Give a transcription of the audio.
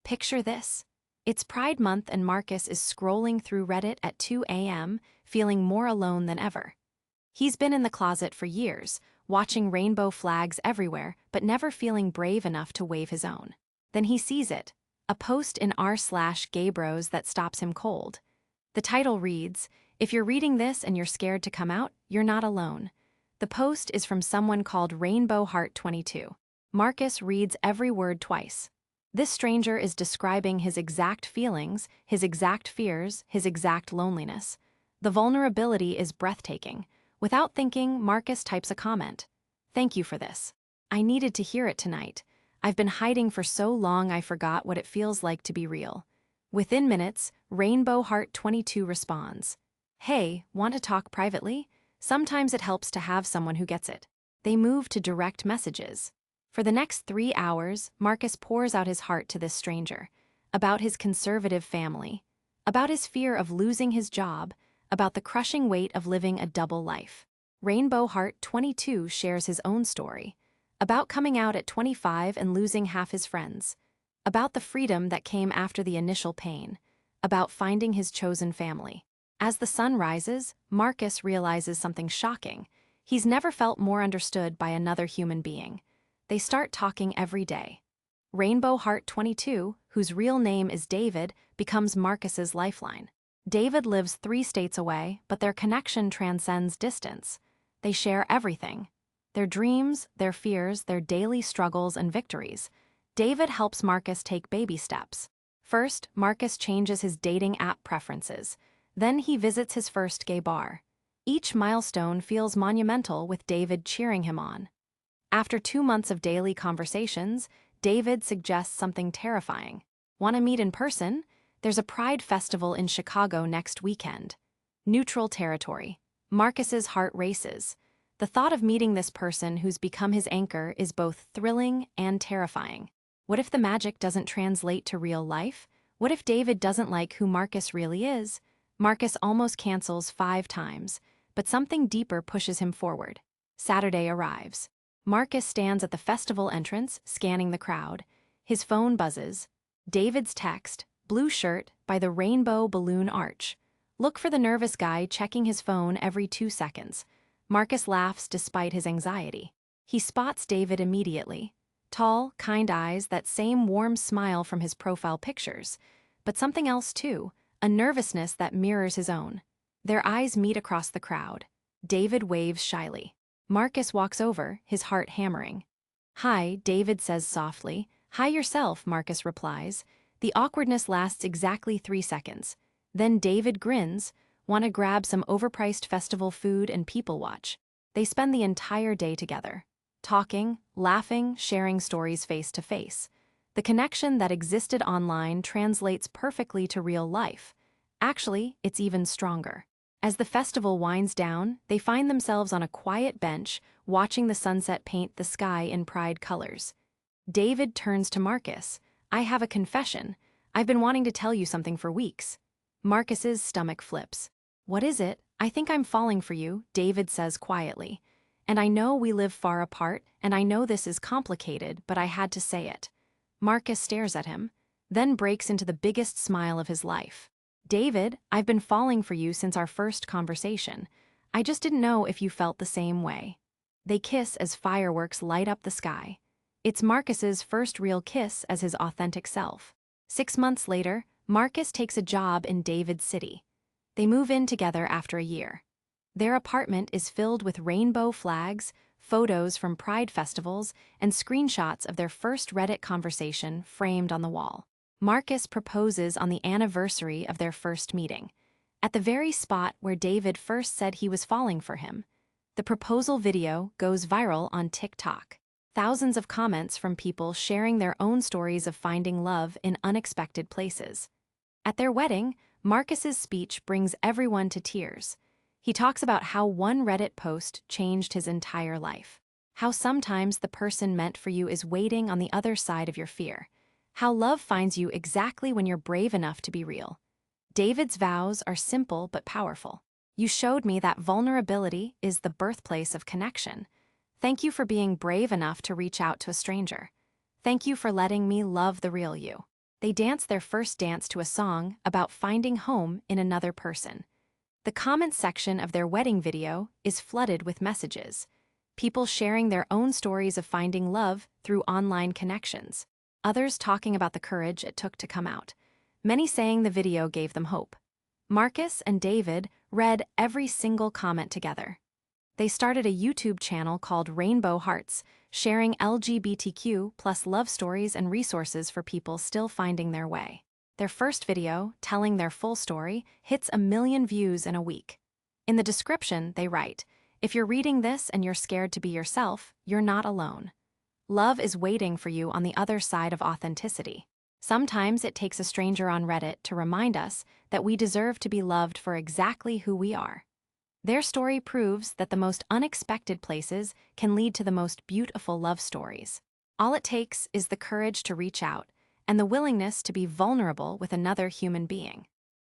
Picture this. It's Pride Month and Marcus is scrolling through Reddit at 2 a.m., feeling more alone than ever. He's been in the closet for years, watching rainbow flags everywhere, but never feeling brave enough to wave his own. Then he sees it, a post in r/gaybros that stops him cold. The title reads, "If you're reading this and you're scared to come out, you're not alone." The post is from someone called Rainbow Heart 22. Marcus reads every word twice. This stranger is describing his exact feelings, his exact fears, his exact loneliness. The vulnerability is breathtaking. Without thinking, Marcus types a comment. "Thank you for this. I needed to hear it tonight. I've been hiding for so long I forgot what it feels like to be real." Within minutes, Rainbow Heart 22 responds. "Hey, want to talk privately?" Sometimes it helps to have someone who gets it. They move to direct messages. For the next 3 hours, Marcus pours out his heart to this stranger. About his conservative family. About his fear of losing his job. About the crushing weight of living a double life. Rainbow Heart 22 shares his own story. About coming out at 25 and losing half his friends. About the freedom that came after the initial pain. About finding his chosen family. As the sun rises, Marcus realizes something shocking. He's never felt more understood by another human being. They start talking every day. Rainbow Heart 22, whose real name is David, becomes Marcus's lifeline. David lives 3 states away, but their connection transcends distance. They share everything. Their dreams, their fears, their daily struggles and victories. David helps Marcus take baby steps. First, Marcus changes his dating app preferences. Then he visits his first gay bar. Each milestone feels monumental with David cheering him on. After 2 months of daily conversations, David suggests something terrifying. "Want to meet in person? There's a Pride festival in Chicago next weekend." Neutral territory. Marcus's heart races. The thought of meeting this person who's become his anchor is both thrilling and terrifying. What if the magic doesn't translate to real life? What if David doesn't like who Marcus really is? Marcus almost cancels 5 times, but something deeper pushes him forward. Saturday arrives. Marcus stands at the festival entrance, scanning the crowd. His phone buzzes. David's text, "Blue shirt by the Rainbow Balloon Arch." Look for the nervous guy checking his phone every 2 seconds. Marcus laughs despite his anxiety. He spots David immediately. Tall, kind eyes, that same warm smile from his profile pictures. But something else too, a nervousness that mirrors his own. Their eyes meet across the crowd. David waves shyly. Marcus walks over, his heart hammering. "Hi," David says softly. "Hi yourself," Marcus replies. The awkwardness lasts exactly 3 seconds. Then David grins. "Want to grab some overpriced festival food and people watch." They spend the entire day together. Talking, laughing, sharing stories face to face. The connection that existed online translates perfectly to real life. Actually, it's even stronger. As the festival winds down, they find themselves on a quiet bench, watching the sunset paint the sky in Pride colors. David turns to Marcus. "I have a confession. I've been wanting to tell you something for weeks." Marcus's stomach flips. "What is it?" "I think I'm falling for you," David says quietly. "And I know we live far apart, and I know this is complicated, but I had to say it." Marcus stares at him, then breaks into the biggest smile of his life. "David, I've been falling for you since our first conversation. I just didn't know if you felt the same way." They kiss as fireworks light up the sky. It's Marcus's first real kiss as his authentic self. 6 months later, Marcus takes a job in David's city. They move in together after a year. Their apartment is filled with rainbow flags, photos from Pride festivals, and screenshots of their first Reddit conversation framed on the wall. Marcus proposes on the anniversary of their first meeting, at the very spot where David first said he was falling for him. The proposal video goes viral on TikTok. Thousands of comments from people sharing their own stories of finding love in unexpected places. At their wedding, Marcus's speech brings everyone to tears. He talks about how one Reddit post changed his entire life. How sometimes the person meant for you is waiting on the other side of your fear. How love finds you exactly when you're brave enough to be real. David's vows are simple but powerful. "You showed me that vulnerability is the birthplace of connection. Thank you for being brave enough to reach out to a stranger. Thank you for letting me love the real you." They dance their first dance to a song about finding home in another person. The comments section of their wedding video is flooded with messages. People sharing their own stories of finding love through online connections. Others talking about the courage it took to come out. Many saying the video gave them hope. Marcus and David read every single comment together. They started a YouTube channel called Rainbow Hearts, sharing LGBTQ plus love stories and resources for people still finding their way. Their first video, telling their full story, hits 1 million views in a week. In the description, they write, "If you're reading this and you're scared to be yourself, you're not alone. Love is waiting for you on the other side of authenticity." Sometimes it takes a stranger on Reddit to remind us that we deserve to be loved for exactly who we are. Their story proves that the most unexpected places can lead to the most beautiful love stories. All it takes is the courage to reach out and the willingness to be vulnerable with another human being.